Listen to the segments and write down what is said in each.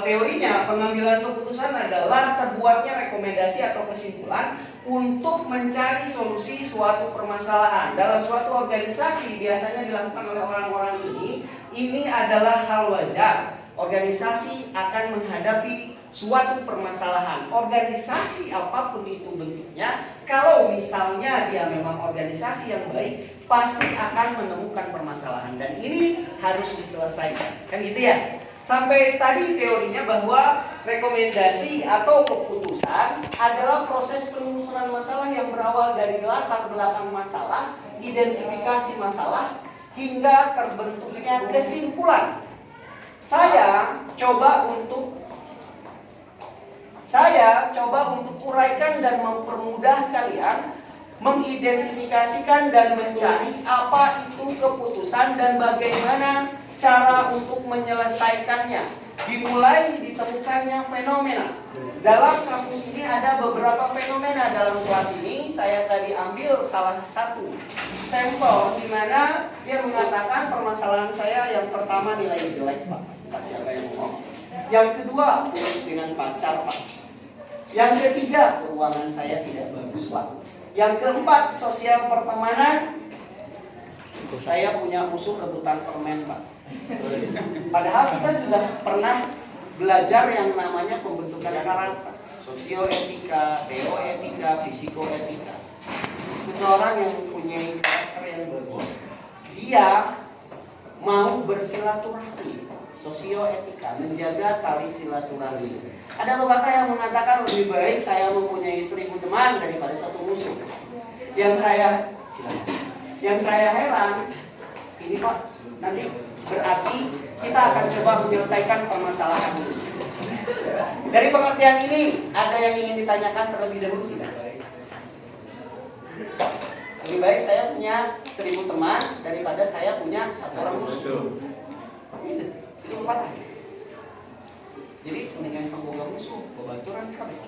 teorinya pengambilan keputusan adalah terbuatnya rekomendasi atau kesimpulan untuk mencari solusi suatu permasalahan. Dalam suatu organisasi biasanya dilakukan oleh orang-orang ini adalah hal wajar. Organisasi akan menghadapi suatu permasalahan. Organisasi apapun itu bentuknya, kalau misalnya dia memang organisasi yang baik, pasti akan menemukan permasalahan dan ini harus diselesaikan. Kan gitu ya? Sampai tadi teorinya bahwa rekomendasi atau keputusan adalah proses penelusuran masalah yang berawal dari latar belakang masalah, identifikasi masalah, hingga terbentuknya kesimpulan. Saya coba untuk uraikan dan mempermudah kalian mengidentifikasikan dan mencari apa itu keputusan dan bagaimana cara untuk menyelesaikannya. Dimulai ditemukannya fenomena. Dalam kamus ini ada beberapa fenomena. Dalam kelas ini saya tadi ambil salah satu sampel di mana dia mengatakan permasalahan saya yang pertama nilai jelek, Pak. Pak siapa yang ngomong? Yang kedua, putus dengan pacar, Pak. Yang ketiga, keuangan saya tidak bagus, Pak. Yang keempat, sosial pertemanan. Saya punya musuh rebutan permen, Pak. Padahal kita sudah pernah belajar yang namanya pembentukan karakter, sosioetika, teoetika, psikoetika. Seseorang yang mempunyai karakter yang bagus, dia mau bersilaturahmi, sosioetika, menjaga tali silaturahmi. Ada pepatah yang mengatakan lebih baik saya mempunyai 1000 teman daripada 1 musuh. Yang saya heran, ini Pak, nanti berarti kita akan coba menyelesaikan permasalahan ini. Dari pengertian ini, ada yang ingin ditanyakan terlebih dahulu tidak? Lebih baik saya punya 1000 teman daripada saya punya 1 orang musuh. Itu pepatah. Jadi mendingan penggoda musuh, babaturan kabeh.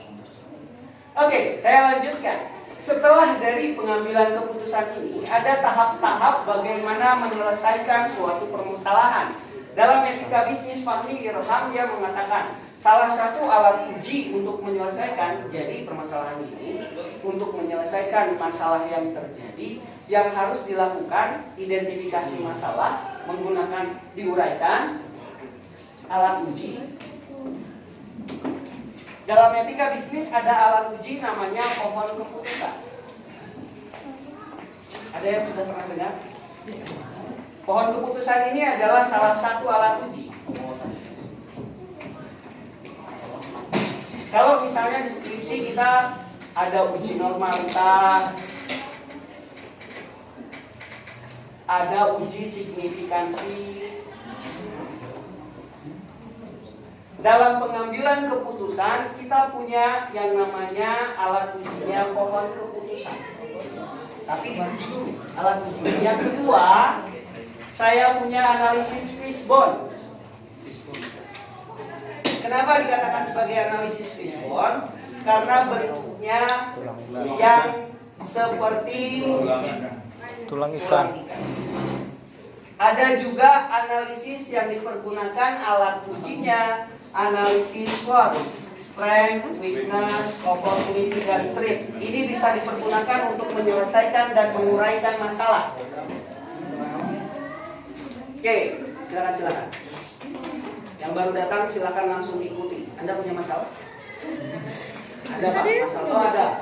Oke, saya lanjutkan. Setelah dari pengambilan keputusan ini, ada tahap-tahap bagaimana menyelesaikan suatu permasalahan. Dalam etika bisnis Fahmi Irham dia mengatakan, salah satu alat uji untuk menyelesaikan jadi permasalahan ini, untuk menyelesaikan masalah yang terjadi, yang harus dilakukan identifikasi masalah menggunakan diuraikan alat uji. Dalam etika bisnis ada alat uji namanya pohon keputusan. Ada yang sudah pernah dengar? Pohon keputusan ini adalah salah satu alat uji. Kalau misalnya di skripsi kita ada uji normalitas, ada uji signifikansi. Dalam pengambilan keputusan kita punya yang namanya alat ujinya pohon keputusan. Tapi diuji dulu alat uji. Yang kedua, saya punya analisis fishbone. Kenapa dikatakan sebagai analisis fishbone? Karena bentuknya yang seperti tulang ikan. Ada juga analisis yang dipergunakan alat ujinya, analisis SWOT, strength, weakness, opportunity, dan threat. Ini bisa dipergunakan untuk menyelesaikan dan menguraikan masalah. Oke, silakan. Yang baru datang silakan langsung ikuti. Anda punya masalah? Ada Pak, masalah? Oh ada.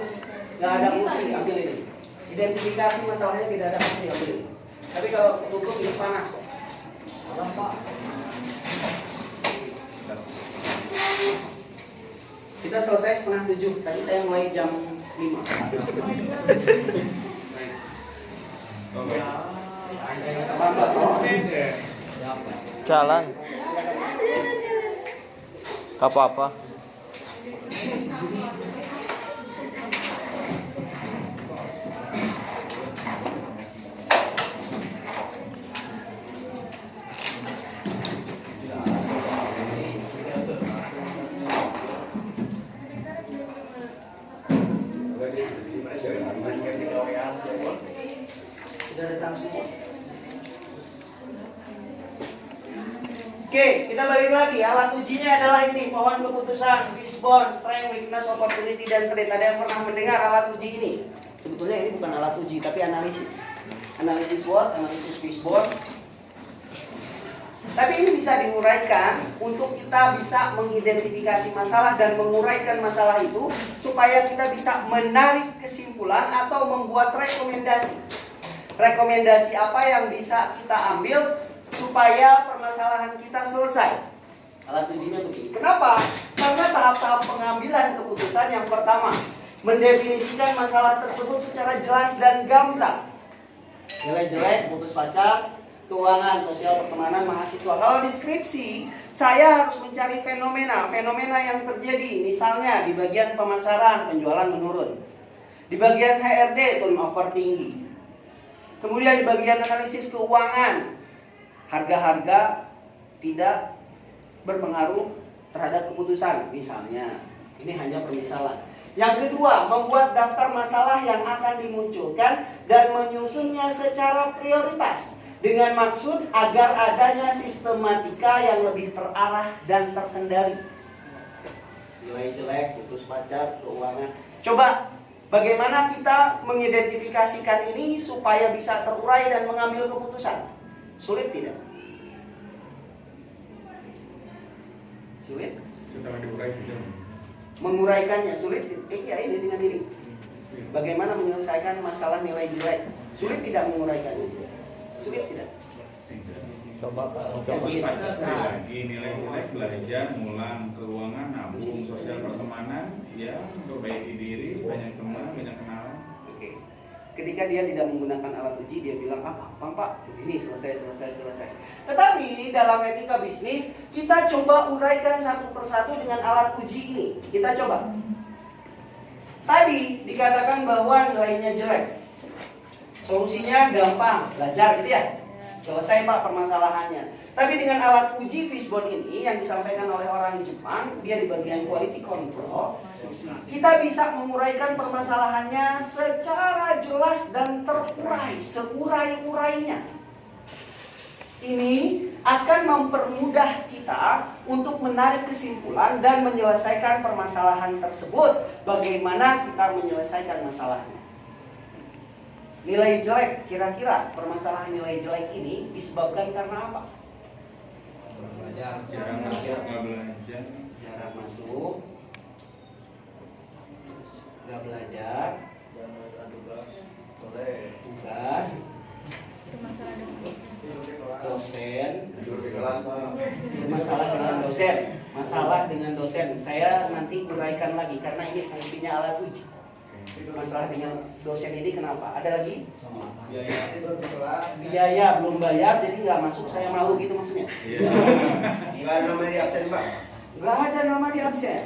Nggak ada kursi, ambil ini. Identifikasi masalahnya tidak ada kursi, ambil ini. Tapi kalau tutup ini panas. Pak. Kita selesai 6:30. Tadi saya mulai jam 5. Jalan. Gak apa-apa. Sudah datang semua. Oke, kita balik lagi. Alat ujinya adalah ini, pohon keputusan, fishbone, strength, weakness, opportunity, dan threat. Ada yang pernah mendengar alat uji ini? Sebetulnya ini bukan alat uji, tapi analisis. Analisis what? Analisis fishbone. Tapi ini bisa diuraikan untuk kita bisa mengidentifikasi masalah dan menguraikan masalah itu supaya kita bisa menarik kesimpulan atau membuat rekomendasi. Rekomendasi apa yang bisa kita ambil supaya permasalahan kita selesai. Alat ujinya begini. Kenapa? Karena tahap-tahap pengambilan keputusan yang pertama, mendefinisikan masalah tersebut secara jelas dan gamblang. Nilai jelek, putus pacar, keuangan, sosial, pertemanan, mahasiswa. Kalau di skripsi, saya harus mencari fenomena yang terjadi. Misalnya di bagian pemasaran, penjualan menurun. Di bagian HRD, turnover tinggi. Kemudian di bagian analisis keuangan, harga-harga tidak berpengaruh terhadap keputusan. Misalnya, ini hanya permisalan. Yang kedua, membuat daftar masalah yang akan dimunculkan dan menyusunnya secara prioritas. Dengan maksud agar adanya sistematika yang lebih terarah dan terkendali. Nilai jelek, putus pacar, keuangan. Coba, bagaimana kita mengidentifikasikan ini supaya bisa terurai dan mengambil keputusan? Sulit tidak? Sulit? Setelah diurai tidak. Menguraikannya sulit? Ya ini dengan ini. Bagaimana menyelesaikan masalah nilai jelek? Sulit tidak menguraikannya? Sulit tidak? Tidak. Coba Pak. Fokus pacar cari lagi, nilai jelek belajar, ngulang, keuangan, nabung, sosial pertemanan, ya perbaiki diri, banyak teman, banyak kenalan. Oke. Ketika dia tidak menggunakan alat uji, dia bilang, gampang Pak, begini, selesai. Tetapi dalam etika bisnis, kita coba uraikan satu persatu dengan alat uji ini. Kita coba. Tadi dikatakan bahwa nilainya jelek. Solusinya gampang, belajar gitu ya. Selesai Pak permasalahannya. Tapi dengan alat uji fishbone ini yang disampaikan oleh orang Jepang, dia di bagian quality control, kita bisa menguraikan permasalahannya secara jelas dan terurai, seurai-urainya. Ini akan mempermudah kita untuk menarik kesimpulan dan menyelesaikan permasalahan tersebut. Bagaimana kita menyelesaikan masalahnya? Nilai jelek, kira-kira permasalahan nilai jelek ini disebabkan karena apa? Jarang masuk, nggak belajar. Jarang masuk, nggak belajar, tugas, dosen, masalah dengan dosen. Saya nanti uraikan lagi karena ini fungsinya alat uji. Masalah dengan dosen ini kenapa? Ada lagi? Biaya belum bayar jadi nggak masuk, saya malu gitu maksudnya. Nggak ada nama di absen Pak. Nggak ada nama di absen.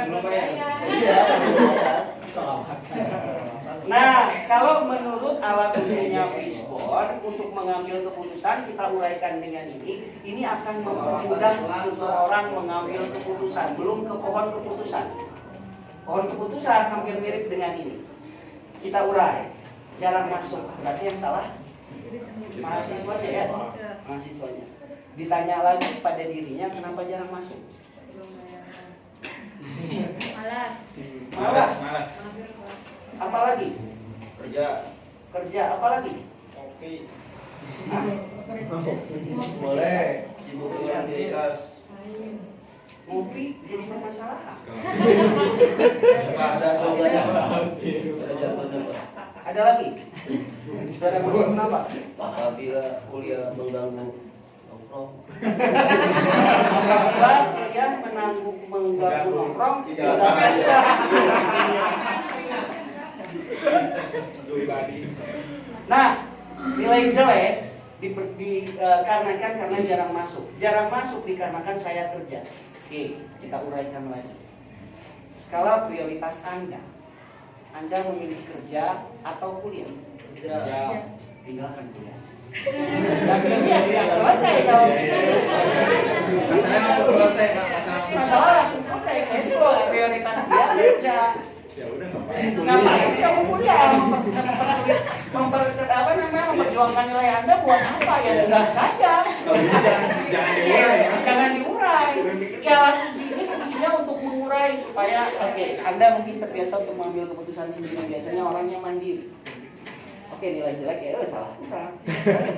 Belum bayar. Nah, kalau menurut alat ujinya fishbone untuk mengambil keputusan, kita uraikan dengan ini akan mempermudah seseorang mengambil keputusan. Belum ke pohon keputusan. Pohon keputusan hampir mirip dengan ini. Kita urai. Jarang masuk. Berarti yang salah mahasiswanya ya? Mahasiswanya. Ditanya lagi pada dirinya kenapa jarang masuk? Malas. Apa lagi? Kerja. Apa lagi? Kopi. Boleh. Sibuk dengan diri kas. Ngopi jadi permasalahan. Pak ada slogannya Pak. Ada jargonnya Pak. Ada lagi? Saudara masuk kenapa? Apabila kuliah mengganggu nongkrong. Apabila kuliah mengganggu nongkrong, tidak. Nah, nilai jelek dikarenakan karena jarang masuk. Jarang masuk dikarenakan saya kerja. Oke, kita uraikan lagi. Skala prioritas Anda. Anda memilih kerja atau kuliah? Kerja. Tinggalkan kuliah. Tapi ini tidak selesai kalau gitu. Masalahnya langsung selesai, Pak. Masalah langsung selesai. Ekspos prioritas dia kerja. Ya udah ngapain? Ngapain kamu kuliah? Mempersulit memperjuangkan nilai Anda buat apa? Ya sudah saja. Jangan diurai. Jangan diurai. Ya alat uji ini fungsinya untuk mengurai supaya Anda mungkin terbiasa untuk mengambil keputusan sendiri. Biasanya orangnya mandiri. Nilai jelek ya salah kurang.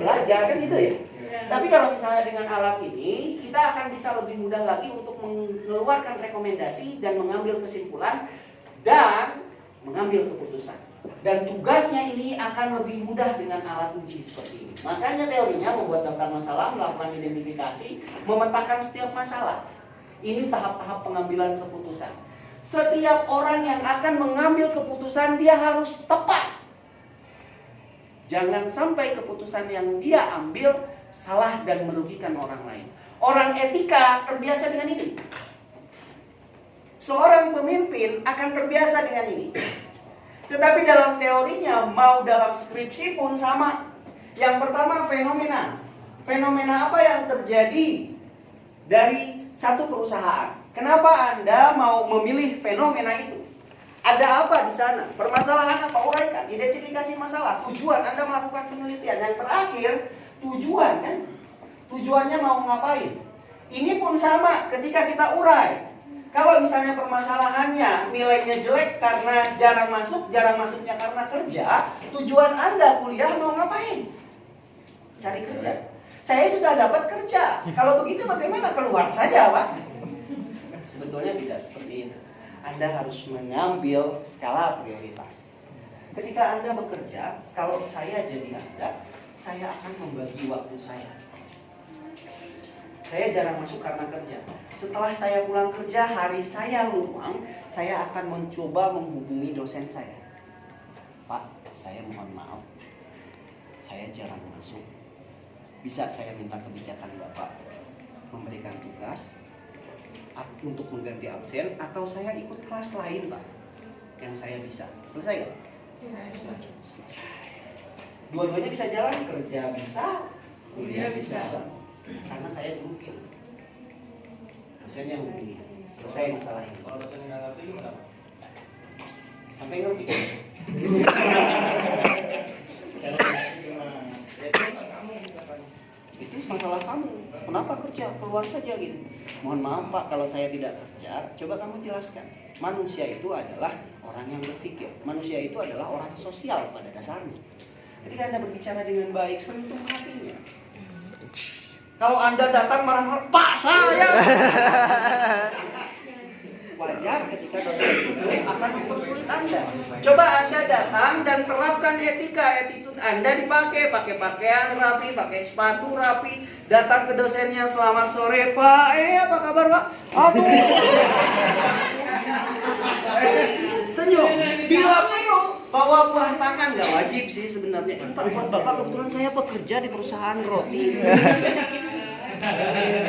Belajar kan gitu ya. Tapi kalau misalnya dengan alat ini, kita akan bisa lebih mudah lagi untuk mengeluarkan rekomendasi dan mengambil kesimpulan dan mengambil keputusan. Dan tugasnya ini akan lebih mudah dengan alat uji seperti ini. Makanya teorinya membuat daftar masalah, melakukan identifikasi, memetakan setiap masalah. Ini tahap-tahap pengambilan keputusan. Setiap orang yang akan mengambil keputusan dia harus tepat. Jangan sampai keputusan yang dia ambil salah dan merugikan orang lain. Orang etika terbiasa dengan ini. Seorang pemimpin akan terbiasa dengan ini. Tetapi dalam teorinya, mau dalam skripsi pun sama. Yang pertama fenomena. Fenomena apa yang terjadi dari satu perusahaan? Kenapa Anda mau memilih fenomena itu? Ada apa di sana? Permasalahan apa? Uraikan, identifikasi masalah, tujuan Anda melakukan penelitian. Yang terakhir, tujuan kan? Tujuannya mau ngapain? Ini pun sama ketika kita urai. Kalau misalnya permasalahannya nilainya jelek karena jarang masuknya karena kerja, tujuan Anda kuliah mau ngapain? Cari kerja. Saya sudah dapat kerja. Kalau begitu bagaimana? Keluar saja, Pak. Sebetulnya tidak seperti itu. Anda harus mengambil skala prioritas. Ketika Anda bekerja, kalau saya jadi Anda, saya akan membagi waktu saya. Saya jarang masuk karena kerja. Setelah saya pulang kerja, hari saya luang, saya akan mencoba menghubungi dosen saya. Pak, saya mohon maaf, saya jarang masuk. Bisa saya minta kebijakan Bapak memberikan tugas untuk mengganti absen, atau saya ikut kelas lain Pak yang saya bisa. Selesai ya? Selesai. Dua-duanya bisa jalan, kerja bisa, kuliah bisa. Karena saya dulu pilih. Dosennya hubungi. Selesai masalah ini. Kalau dosen nggak ngerti gimana? Sampai ngerti. Itu masalah kamu. Kenapa kerja? Keluar saja gitu. Mohon maaf Pak, kalau saya tidak kerja, coba kamu jelaskan. Manusia itu adalah orang yang berpikir. Manusia itu adalah orang sosial pada dasarnya. Ketika Anda berbicara dengan baik, sentuh hatinya. Kalau Anda datang marah-marah, Pak saya. Wajar ketika dosen itu akan mempersulit Anda. Coba Anda datang dan terapkan etika, attitude Anda dipakai, pakai pakaian rapi, pakai sepatu rapi, datang ke dosennya, selamat sore Pak, apa kabar Pak? Aduh. Senyum, bila perlu bawa buah tangan, nggak wajib sih sebenarnya. Pak, buat Bapak kebetulan saya bekerja di perusahaan roti. Sedikit.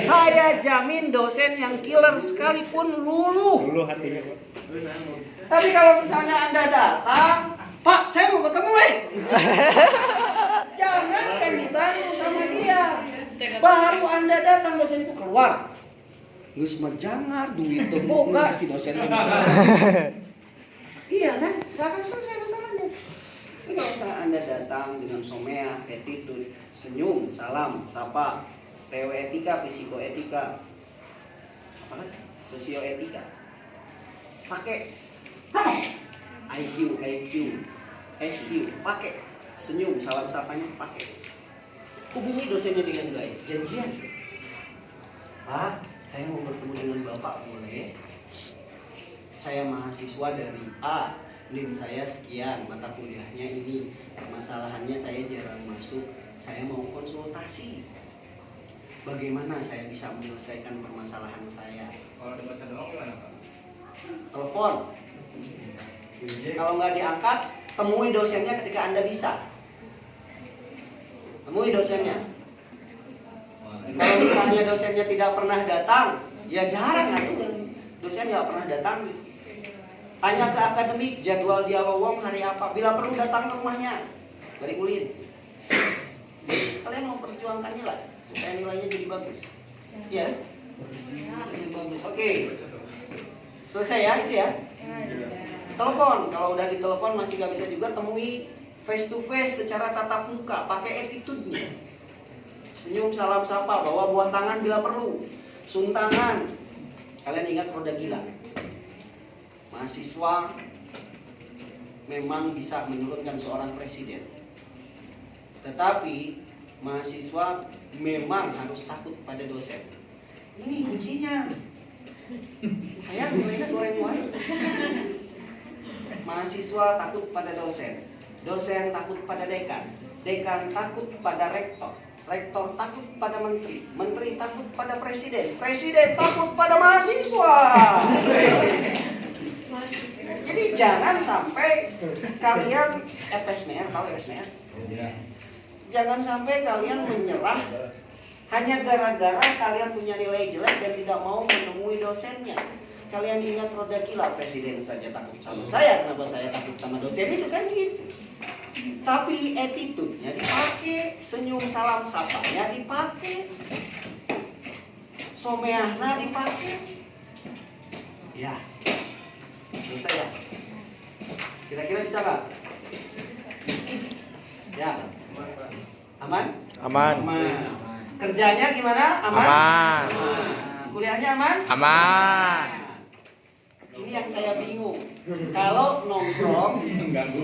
Saya jamin dosen yang killer sekalipun luluh. Dulu hatinya, Pak. Tapi kalau misalnya Anda datang, Pak, saya mau ketemu jangan kan dibantu sama dia. Baru Anda datang, dosen itu keluar. Geus mah jangar, duit teu boga si dosen. Iya kan? Gak akan selesai masalahnya. Tapi kalau misalnya Anda datang dengan somea, attitude, senyum, salam, sapa, PW etika, psikoetika, apa kan? Sosioetika. Pakai IQ, SQ, pakai senyum, salam sapanya pakai. Hubungi dosennya dengan baik, janjian. Pak, saya mau bertemu dengan Bapak boleh? Saya mahasiswa dari A, NIM saya sekian, mata kuliahnya ini, permasalahannya saya jarang masuk, saya mau konsultasi. Bagaimana saya bisa menyelesaikan permasalahan saya? Kalau dibaca doang gimana Pak? Telepon. Kalau nggak diangkat, temui dosennya ketika Anda bisa. Temui dosennya. Kalau misalnya dosennya tidak pernah datang, ya jarang kan dosen nggak pernah datang gitu. Tanya ke akademik, jadwal dia lowong hari apa, bila perlu datang ke rumahnya, beri ulin. Kalian mau perjuangkan nilai supaya nilainya jadi bagus, ya? Jadi bagus. Oke. Selesai ya itu ya. Telepon, kalau udah ditelepon masih nggak bisa juga, temui face to face secara tatap muka, pakai attitude-nya. Senyum, salam sapa, bawa buah tangan bila perlu, cium tangan. Kalian ingat roda gila? Mahasiswa memang bisa menurunkan seorang presiden, tetapi mahasiswa memang harus takut pada dosen. Ini kuncinya. Kayak nilainya goreng wae. Mahasiswa takut pada dosen, dosen takut pada dekan, dekan takut pada rektor, rektor takut pada menteri, menteri takut pada presiden, presiden takut pada mahasiswa. Jadi jangan sampai kalian FSMR, tahu FSMR? Jangan sampai kalian menyerah hanya gara-gara kalian punya nilai jelek dan tidak mau menemui dosennya. Kalian ingat roda gila, presiden saja takut sama saya, kenapa saya takut sama dosen itu kan gitu. Tapi attitude-nya dipakai, senyum salam sapanya dipakai, someahna dipakai. Ya, selesai ya. Kira-kira bisa nggak? Ya, aman? Aman. Kerjanya gimana? Aman? Aman. Kuliahnya aman? Aman. Ini yang saya bingung. Kalau nongkrong mengganggu,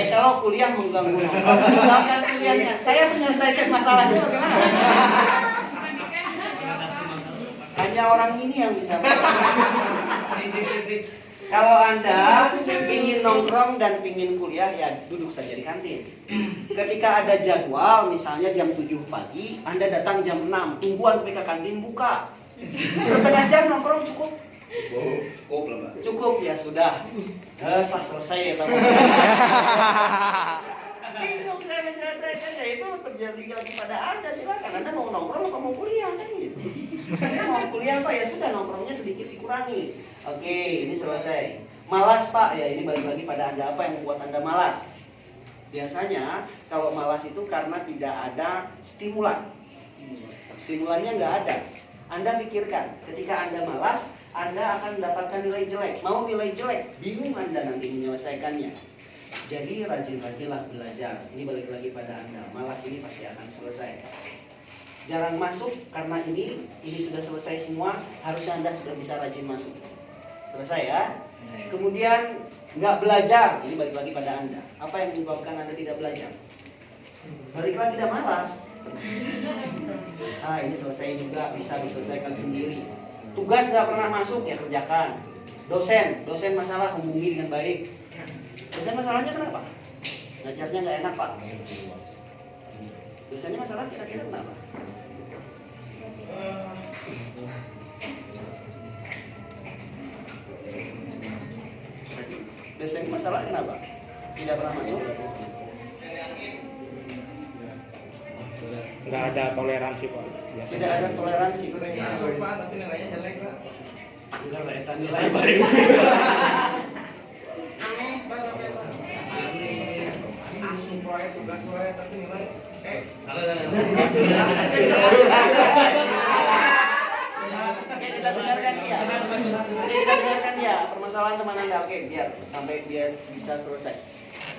kalau kuliah mengganggu nongkrong, mengganggu kuliahnya. Saya menyelesaikan masalahnya bagaimana? Hanya orang ini yang bisa. Kalau Anda ingin nongkrong dan ingin kuliah, ya duduk saja di kantin. Ketika ada jadwal, misalnya jam 7 pagi, Anda datang jam 6, tungguan ke kantin buka. Setengah jam nongkrong cukup? Cukup, ya sudah. Selesai ya teman. Bingung saya menyelesaikannya, itu terjadi lagi pada Anda. Silakan, Anda mau nongkrong atau mau kuliah kan gitu. Anda mau kuliah Pak, ya sudah nongkrongnya sedikit dikurangi. Oke, ini selesai. Malas Pak, ya ini balik lagi pada Anda, apa yang membuat Anda malas? Biasanya kalau malas itu karena tidak ada stimulan. Stimulannya nggak ada. Anda pikirkan, ketika Anda malas, Anda akan mendapatkan nilai jelek. Mau nilai jelek, bingung Anda nanti menyelesaikannya. Jadi rajin-rajinlah belajar. Ini balik lagi pada Anda. Malas ini pasti akan selesai. Jarang masuk karena ini sudah selesai semua. Harusnya Anda sudah bisa rajin masuk. Selesai ya. Kemudian nggak belajar. Ini balik lagi pada Anda. Apa yang menyebabkan Anda tidak belajar? Balik lagi tidak malas. Ini selesai juga, bisa diselesaikan sendiri. Tugas nggak pernah masuk, ya kerjakan. Dosen masalah, hubungi dengan baik. Dosen masalahnya kenapa? Ngajarnya nggak enak Pak. Dosennya masalah kira-kira kenapa? Dosen masalah kenapa? Tidak pernah masuk? Nggak ada toleransi Pak. Biasanya. Tidak ada toleransi. Masuk Pak, tapi nilainya jelek Pak. Nilai baik. Aneh Pak, asuh wae, tugas wae, tapi nilai Kita dengarkan dia. Permasalahan teman Anda, oke, biar bisa selesai.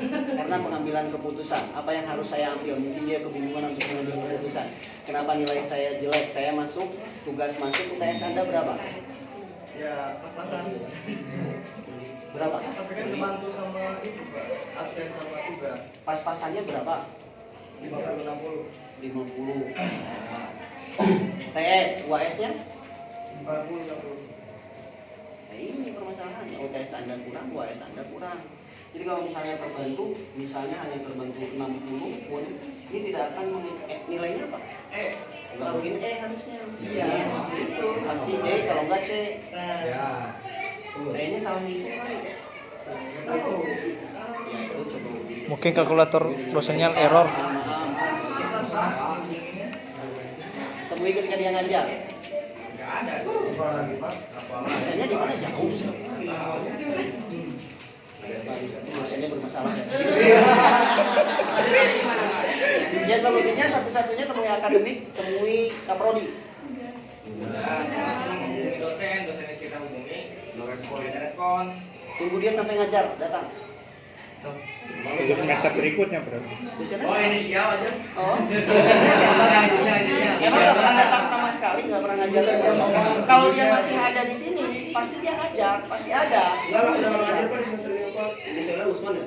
Karena pengambilan keputusan, apa yang harus saya ambil? Mungkin dia kebingungan untuk mengambil keputusan. Kenapa nilai saya jelek? Saya masuk, tugas masuk, UTS Anda berapa? ya pas-pasan. Berapa? Tapi kan dibantu sama itu Pak, absen sama tugas. Pas-pasannya berapa? 50-60. 50. TS, UAS-nya? 40-60. Nah ini permasalahannya, UTS Anda kurang, UAS Anda kurang. Jadi kalau misalnya terbantu, misalnya hanya terbantu 60 pun, ini tidak akan nilainya apa? Kalau begini harusnya. Iya, itu pasti D kalau enggak C. Ya. Kayaknya salah itu kali. Ya itu coba. Mungkin kalkulator dosennya error. Temui ketika dia ngajar. Enggak ada tuh. Apa lagi Pak? Dosennya di mana jauh? Dosennya bermasalah. Ya solusinya satu-satunya temui akademik, temui kaprodi. Hubungi dosennya kita hubungi, respon. Tunggu dia sampai ngajar, datang. Tunggu semester berikutnya bro. Dosennya Oh, siapa? inisial aja. Oh, dosennya siapa? Emang nggak pernah datang sama sekali, nggak pernah ngajar. Kalau dia masih ada di sini, pasti dia ngajar, pasti ada. Enggak lah, udah ngajar Pak di semester ini Pak. Inisialnya Usman ya?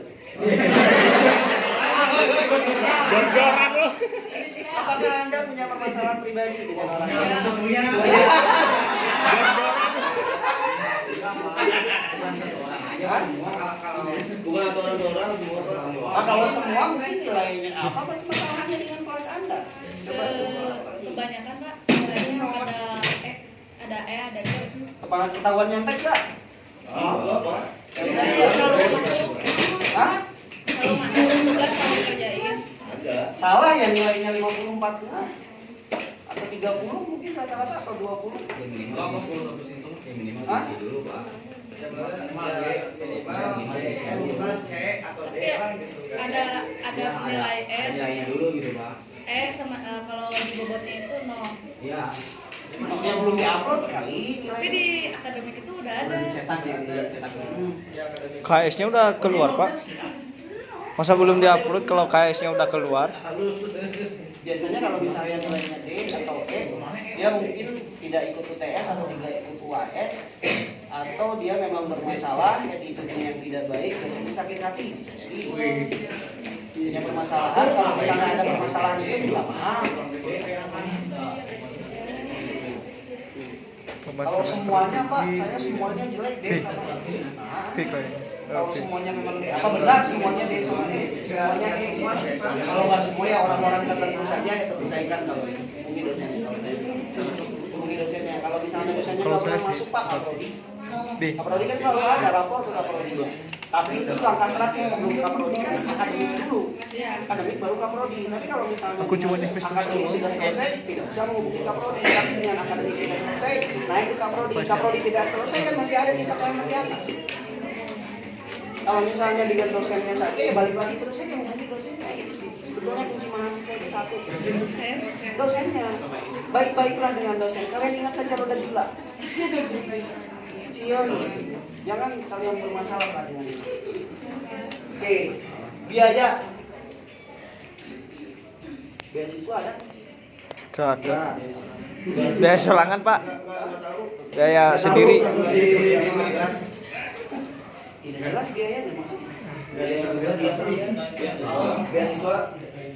Jor-joran lo. Apakah Anda punya permasalahan pribadi dengan orang lain? Punya. Hah? Bukan atau orang semua Pak. Ah, kalau semua mungkin nilainya apa pasti masalahnya dengan kelas Anda? Coba Kebanyakan Pak, nilainya ada ada D. Kepala ketahuan nyontek nggak? Enggak Pak. Kalau masuk, Hah? kalau masuk tugas kalau kerjain. Ada. Salah ya nilainya 50 40 atau 30 mungkin rata-rata atau 20. Hah? Tapi ada nilai Nilainya dulu gitu Pak. sama kalau di bobotnya itu 0. Iya. Yang belum diupload kali Tapi nilainya. di akademik itu udah ada. Cetak ya, cetak. KS-nya udah keluar Pak. Masa belum diupload kalau KS-nya udah keluar? Biasanya kalau misalnya nilainya D atau E, dia mungkin tidak ikut UTS atau tidak ikut UAS, atau dia memang bermasalah, attitude-nya yang tidak baik, biasanya sakit hati bisa jadi. Punya permasalahan, kalau misalnya ada permasalahan itu tidak paham. Kalau semuanya Pak, saya semuanya jelek D sama E. Kalau semuanya memang D, apa benar semuanya D sama E? Semuanya E. Kalau nggak semua ya orang-orang tertentu saja yang selesaikan kalau hubungi dosennya. Hubungi dosennya. Kalau misalnya dosennya nggak pernah masuk Pak, Kaprodi. Kaprodi kan selalu ada rapor tuh Kaprodinya. Tapi itu langkah terakhir sebelum Kaprodi kan akademik dulu. Akademik baru Kaprodi. Tapi kalau misalnya akademik sudah selesai, tidak bisa menghubungi Kaprodi. Tapi dengan akademik tidak selesai, naik ke Kaprodi. Kaprodi tidak selesai kan masih ada tingkat lain di atas. Kalau misalnya dengan dosennya saja, ya balik lagi ke dosennya, menghubungi dosennya. Itu sih. Sebetulnya kunci mahasiswa itu satu. Dosennya. Baik-baiklah dengan dosen. Kalian ingat saja roda gila. Sion. Jangan kalian bermasalah lah dengan itu. Oke. Biaya. Beasiswa ada? Ada. Biaya solangan Pak. Biaya sendiri. Tidak jelas biayanya maksudnya. Beasiswa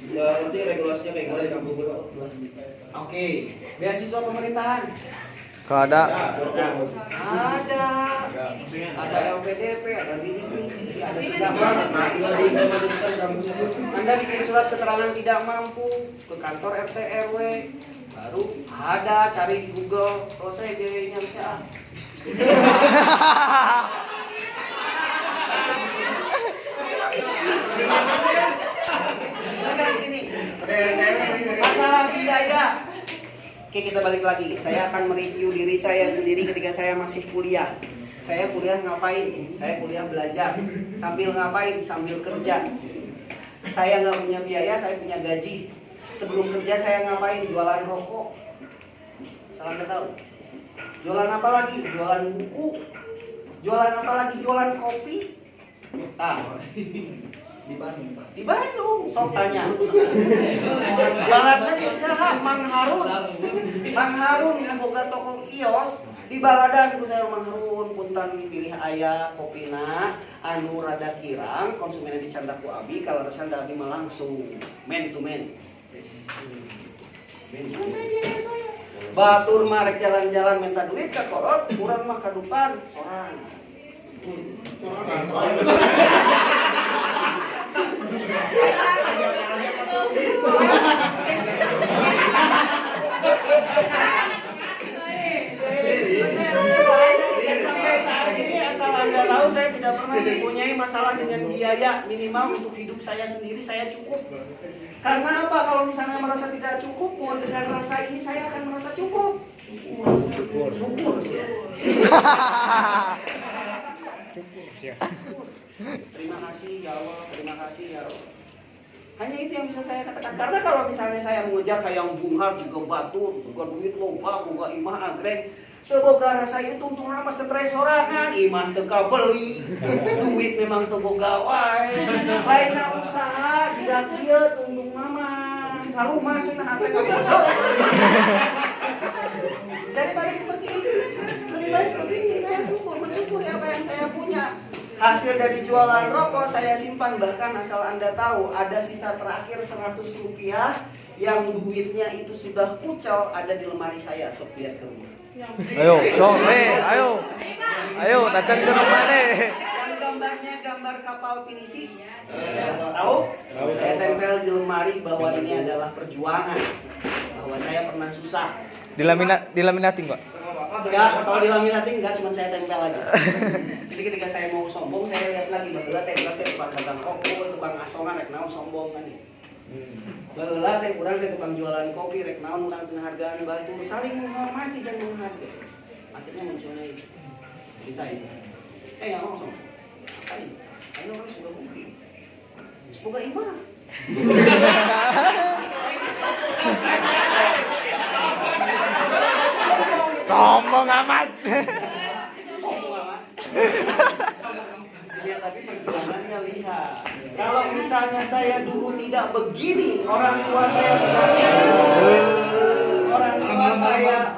ya nanti regulasinya kayak gimana di kampung gue Pak. Oke. Beasiswa pemerintahan. Kalau ada Ada. Ada LPDP, ada bidik misi, ada tidak mampu. Anda bikin surat keterangan tidak mampu ke kantor RT RW, baru ada, cari di Google, selesai biayanya bisa. Silakan di sini. Masalah biaya. Oke, kita balik lagi. Saya akan mereview diri saya sendiri ketika saya masih kuliah. Saya kuliah ngapain? Saya kuliah belajar. Sambil ngapain? Sambil kerja. Saya nggak punya biaya, saya punya gaji. Sebelum kerja saya ngapain? Jualan rokok. Salah nggak tahu. Jualan apa lagi? Jualan buku. Jualan apa lagi? Jualan kopi. Ah, di Bandung, sok tanya. Baladna usaha Mang Harun yang boga toko kios di baladan ku saya Mang Harun punten pilih aya kopina anu rada kirang konsumennya dicandak ku abi kalau rasa abi mah langsung man to man. Saya. Batur mah rek jalan-jalan minta duit ka kolot, urang mah kadupan sorangan. Sampai saat ini asal Anda tahu saya tidak pernah mempunyai masalah dengan biaya minimal untuk hidup saya sendiri saya cukup. Karena apa? Kalau misalnya merasa tidak cukup, pun dengan rasa ini saya akan merasa cukup. Syukur sih. Terima kasih ya Allah, terima kasih ya Allah. Hanya itu yang bisa saya katakan. Karena kalau misalnya saya mengejar kayak Bung Har juga batu, juga duit loba, juga imah agreng, Teboga rasa itu untung apa stres sorangan, imah teka beli, duit memang teboga wae, lainnya usaha juga kieu untung mama, harumah sih nah hati ngabosok. Daripada seperti itu, lebih baik begini saya bersyukur apa yang saya punya. Hasil dari jualan rokok saya simpan, bahkan asal Anda tahu ada sisa terakhir 100 rupiah yang duitnya itu sudah kucel ada di lemari saya. Sok lihat ke rumah. Ayo, ayo datang ke rumah deh. Yang gambarnya gambar kapal pinisi. Tahu? Saya tempel di lemari bahwa ini adalah perjuangan, bahwa saya pernah susah. Dilaminating, Pak. Ya, kalau dilaminating enggak, cuma saya tempel aja. Jadi ketika saya mau sombong, saya lihat lagi baheula teh tukang dagang kopi, tukang asongan rek naon sombong kan. Baheula teh urang teh tukang jualan kopi rek naon urang teu hargaan batur, saling menghormati dan menghargai. Akhirnya munculnya itu. Bisa ini. Enggak mau sombong. Ayo orang sudah kopi. Semoga iman. Sombong amat. Sombong amat. Ya, tapi perjuangannya lihat. Kalau misalnya saya dulu tidak begini, orang tua saya tidak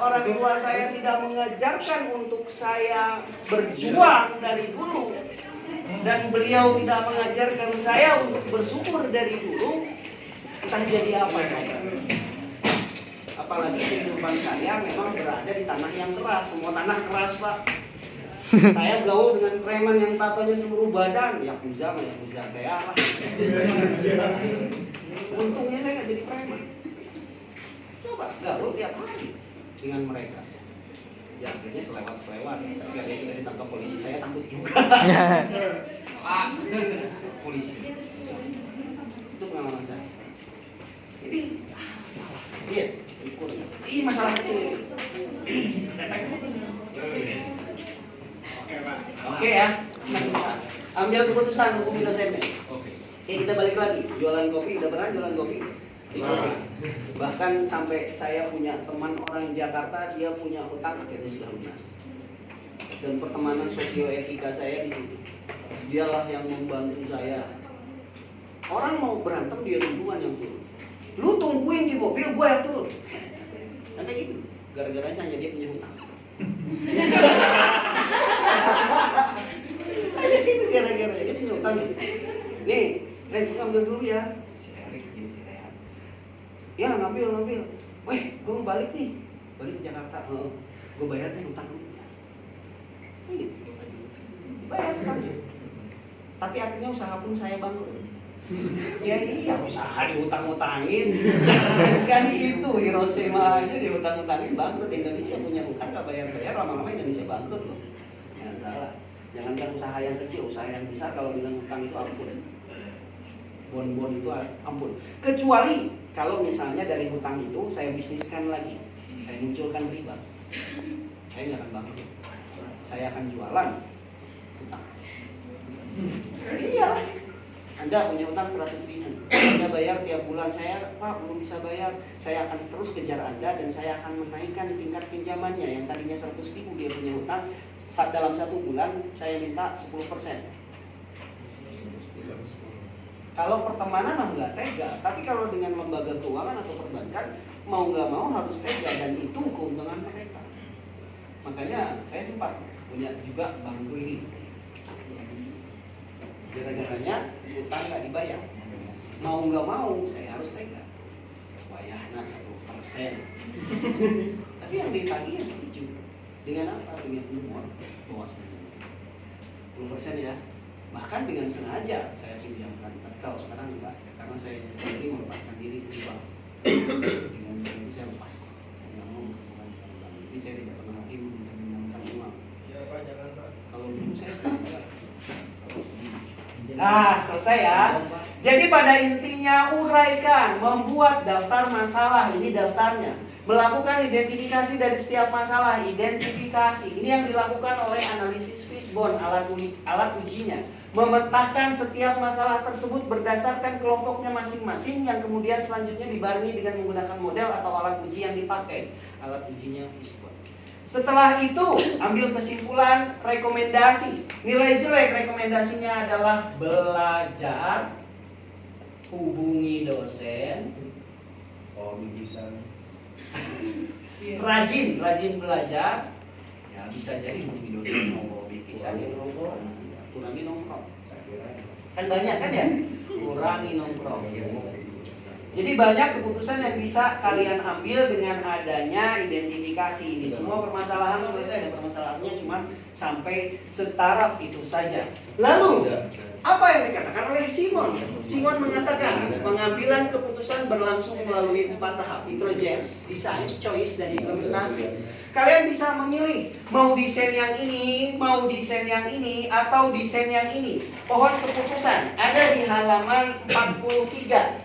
orang tua saya tidak mengajarkan untuk saya berjuang dari dulu, dan beliau tidak mengajarkan saya untuk bersyukur dari dulu, entah jadi apa saya. Apalagi kehidupan saya memang berada di tanah yang keras, semua tanah keras Pak. Saya gaul dengan preman yang tatonya seluruh badan, yakuza kayak apa? Untungnya saya nggak jadi preman. Coba gaul tiap hari dengan mereka. Ya akhirnya selewat. Ketika dia sudah ditangkap polisi, saya takut juga. Polisi. Itu pengalaman saya. Jadi, iya. Ini masalah kecil ini. Oke ya. Ambil keputusan hukumi dosennya. Oke, kita balik lagi. Jualan kopi, udah pernah jualan kopi? Bahkan sampai saya punya teman orang Jakarta, dia punya hutang akhirnya sudah lunas. Dan pertemanan sosioetika saya di situ. Dialah yang membantu saya. Orang mau berantem dia duluan yang turun. Lu tungguin di mobil, gue yang turun. Sampai gitu, gara-garanya hanya dia punya hutang. Aja gitu gara-gara dia punya hutang. Nih, gue ambil dulu ya. Si Erik, si Rehan. Ya ngambil. Weh, gue mau balik nih, balik ke Jakarta. Gue bayar nih hutang dulu. Gitu. Bayar hutangnya. Tapi akhirnya usaha pun saya bangkrut. Ya iya, usaha dihutang-hutangin. Kan itu Hiroshima aja dihutang-hutangin bangkrut. Indonesia punya hutang gak bayar-bayar, lama-lama Indonesia bangkrut loh. Jangan salah. Jangankan usaha yang kecil, usaha yang besar kalau bilang hutang itu ampun. Bon-bon itu ampun. Kecuali kalau misalnya dari hutang itu saya bisniskan lagi, saya munculkan riba, saya nggak akan bangkrut. Saya akan jualan hutang. Iya. Anda punya hutang 100.000, Anda bayar tiap bulan, saya Pak belum bisa bayar, saya akan terus kejar Anda dan saya akan menaikkan tingkat pinjamannya. Yang tadinya 100.000 dia punya hutang, dalam 1 bulan saya minta 10%. Kalau pertemanan nggak tega, tapi kalau dengan lembaga keuangan atau perbankan mau nggak mau harus tega, dan itu keuntungan mereka. Makanya saya sempat punya juga bangku ini. Gara-garanya utang nggak dibayar, mau nggak mau saya harus tega, bayarnya 10%. Tapi yang ditagih ya setuju. Dengan apa? Dengan umur bahwasanya 10% ya. Bahkan dengan sengaja saya pinjamkan. Tapi kalau sekarang enggak, karena saya sendiri melepaskan diri dari bank. Dengan itu saya lepas. Saya nggak mau berhubungan dengan bank. Jadi saya tidak pernah lagi meminjamkan uang. Ya Pak, jangan Pak. Kalau dulu saya sengaja. Nah, selesai ya. Jadi pada intinya uraikan, membuat daftar masalah, ini daftarnya. Melakukan identifikasi dari setiap masalah, identifikasi. Ini yang dilakukan oleh analisis Fishbone, alat ujinya. Memetakan setiap masalah tersebut berdasarkan kelompoknya masing-masing, yang kemudian selanjutnya dibarengi dengan menggunakan model atau alat uji yang dipakai. Alat ujinya Fishbone. Setelah itu ambil kesimpulan, rekomendasi. Nilai jelek rekomendasinya adalah belajar, hubungi dosen, rajin belajar. Ya bisa jadi hubungi dosen mau bikisan nongkrong, kurangi nongkrong. Kan banyak kan ya? Kurangi nongkrong. Jadi banyak keputusan yang bisa kalian ambil dengan adanya identifikasi ini. Semua permasalahan selesai, dan permasalahannya cuma sampai setaraf itu saja. Lalu, apa yang dikatakan oleh Simon? Simon mengatakan pengambilan keputusan berlangsung melalui 4 tahap: intelligence, design, choice, dan implementasi. Kalian bisa memilih mau desain yang ini, mau desain yang ini, atau desain yang ini. Pohon keputusan ada di halaman 43.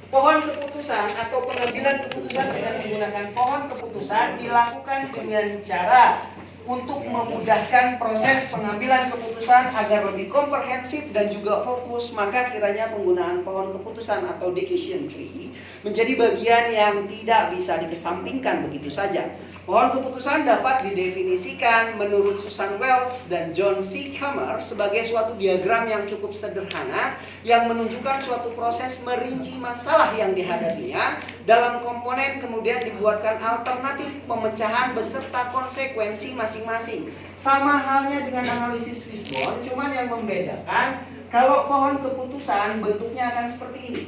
Pohon keputusan atau pengambilan keputusan dengan menggunakan pohon keputusan dilakukan dengan cara untuk memudahkan proses pengambilan keputusan agar lebih komprehensif dan juga fokus. Maka kiranya penggunaan pohon keputusan atau decision tree menjadi bagian yang tidak bisa dikesampingkan begitu saja. Pohon keputusan dapat didefinisikan menurut Susan Welch dan John C. Kammer sebagai suatu diagram yang cukup sederhana yang menunjukkan suatu proses merinci masalah yang dihadapinya. Dalam komponen kemudian dibuatkan alternatif pemecahan beserta konsekuensi masing-masing. Sama halnya dengan analisis Fishbone, cuman yang membedakan kalau pohon keputusan bentuknya akan seperti ini.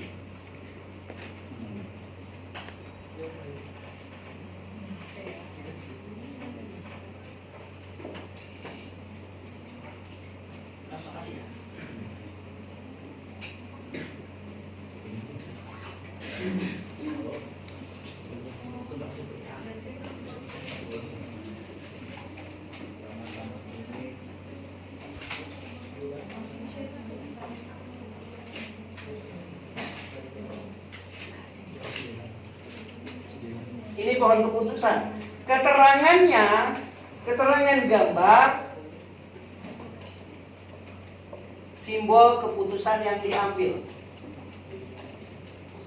Ini pohon keputusan. Keterangan gambar simbol keputusan yang diambil.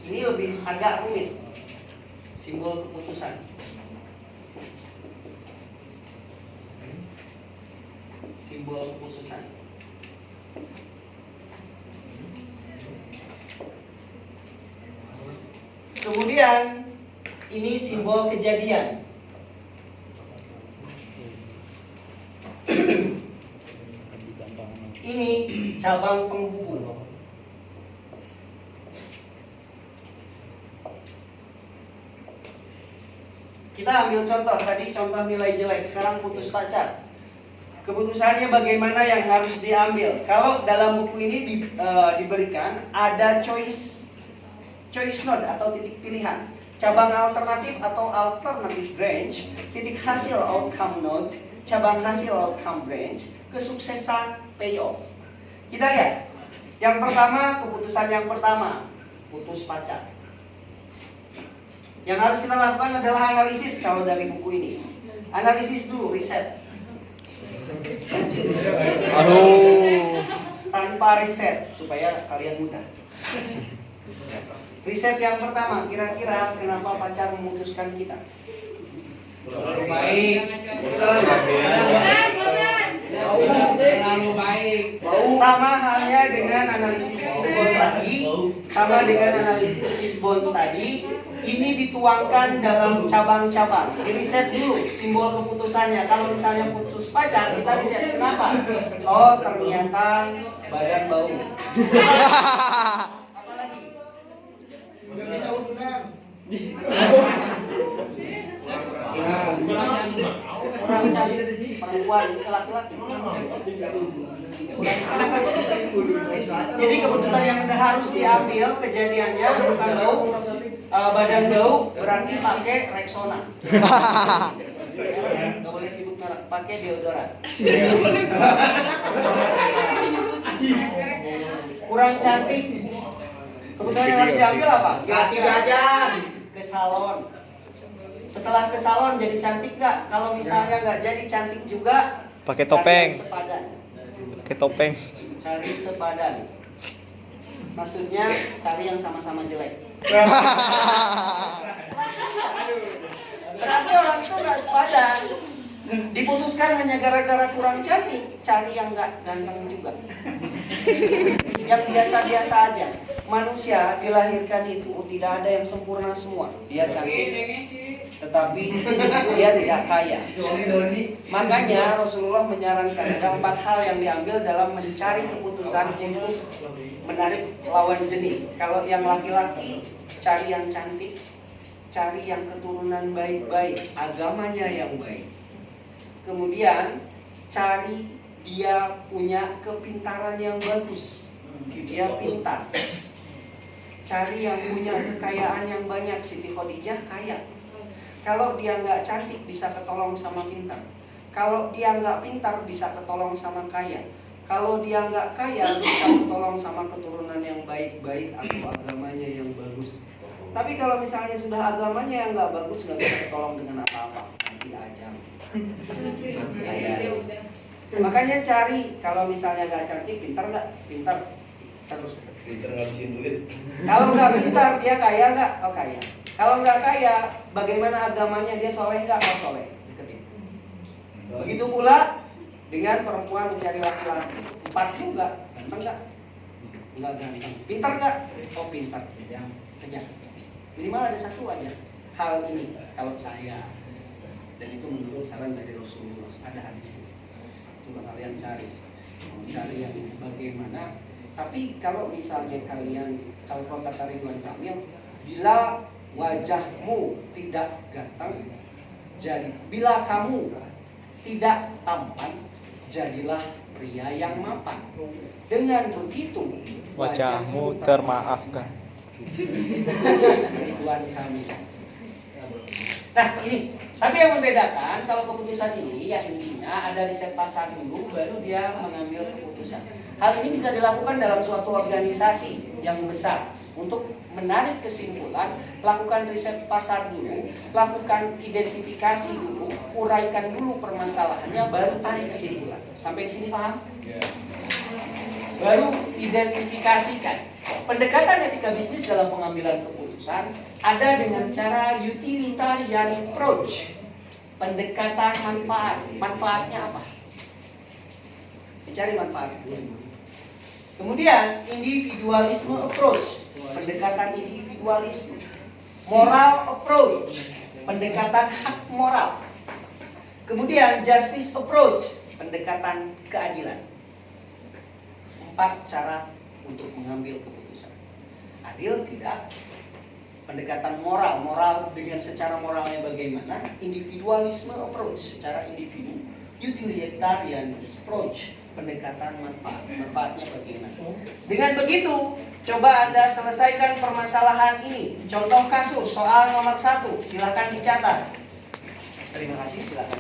Ini lebih agak rumit. Simbol keputusan. Simbol keputusan. Kemudian ini simbol kejadian. Ini cabang penghubung. Kita ambil contoh tadi, contoh nilai jelek. Sekarang putus pacar. Keputusannya bagaimana yang harus diambil? Kalau dalam buku ini diberikan ada choice node atau titik pilihan, cabang alternatif atau alternative branch, titik hasil outcome node, cabang hasil outcome branch, kesuksesan payoff. Kita lihat. Yang pertama, keputusan yang pertama, putus pacar. Yang harus kita lakukan adalah analisis kalau dari buku ini. Analisis dulu, riset. Aduh. Tanpa riset, supaya kalian mudah. Riset yang pertama, kira-kira kenapa pacar memutuskan kita? Terlalu baik. Terlalu baik. Sama halnya dengan analisis Fishbone tadi. Ini dituangkan dalam cabang-cabang. Diriset dulu simbol keputusannya. Kalau misalnya putus pacar, kita riset kenapa? Oh, ternyata badan bau. Apalagi? Udah bisa hubungan. Kurang cantik perempuan, laki-laki. Jadi keputusan yang harus diambil kejadiannya bukan bau, badan bau, berarti pakai Rexona. Nggak boleh nyebut merek, pakai deodoran. Kurang cantik. Keputusan yang harus diambil apa? Kasih jajan. Ke salon. Setelah ke salon jadi cantik nggak? Kalau misalnya nggak jadi cantik juga, Pakai topeng. cari yang sepadan. Pakai topeng. Cari sepadan. Maksudnya cari yang sama-sama jelek. Berarti orang itu nggak sepadan. Diputuskan hanya gara-gara kurang cantik, cari yang nggak ganteng juga. Yang biasa-biasa aja. Manusia dilahirkan itu tidak ada yang sempurna semua. Dia cantik, tetapi dia tidak kaya. Makanya Rasulullah menyarankan ada 4 hal yang diambil dalam mencari keputusan untuk menarik lawan jenis. Kalau yang laki-laki, cari yang cantik, cari yang keturunan baik-baik, agamanya yang baik. Kemudian cari dia punya kepintaran yang bagus, dia pintar. Cari yang punya kekayaan yang banyak. Siti Khadijah kaya. Kalau dia nggak cantik bisa ketolong sama pintar. Kalau dia nggak pintar bisa ketolong sama kaya. Kalau dia nggak kaya bisa ketolong sama keturunan yang baik-baik atau agamanya yang bagus. Tapi kalau misalnya sudah agamanya yang nggak bagus, nggak bisa ketolong dengan apa-apa, nanti aja. Kaya. Makanya cari, kalau misalnya nggak cantik, pintar nggak? Pintar terus. Pinter ngabisin duit. Kalau nggak pintar, dia kaya nggak? Oh kaya. Kalau nggak kaya, bagaimana agamanya? Dia soleh nggak? Oh soleh. Deketin. Begitu pula dengan perempuan mencari laki-laki. 4 juga, ganteng nggak? Nggak ganteng. Pintar nggak? Oh pintar. Kejar. Minimal ada 1 aja hal ini. Kalau saya, dan itu menurut saran dari Rasulullah, ada hadisnya. Coba kalian cari, cari yang bagaimana. Tapi kalau misalnya kalian, kalau kata Ridwan Kamil, bila wajahmu tidak ganteng, jadi bila kamu tidak tampan, jadilah pria yang mapan. Dengan begitu Wajahmu termaafkan. Ridwan Kamil. Nah ini, tapi yang membedakan kalau keputusan ini ya intinya ada riset pasar dulu baru dia mengambil keputusan. Hal ini bisa dilakukan dalam suatu organisasi yang besar. Untuk menarik kesimpulan, lakukan riset pasar dulu, lakukan identifikasi dulu, uraikan dulu permasalahannya, baru tarik kesimpulan. Sampai di sini paham? Baru identifikasikan. Pendekatan etika bisnis dalam pengambilan keputusan ada dengan cara utilitarian approach. Pendekatan manfaat. Manfaatnya apa? Dicari manfaatnya. Kemudian individualisme approach. Pendekatan individualisme. Moral approach. Pendekatan hak moral. Kemudian justice approach. Pendekatan keadilan. 4 cara untuk mengambil keputusan. Adil tidak, pendekatan moral dengan secara moralnya bagaimana, individualisme approach secara individu, utilitarian approach pendekatan manfaatnya bagaimana. Dengan begitu, coba Anda selesaikan permasalahan ini. Contoh kasus soal nomor 1, silakan dicatat. Terima kasih, silakan.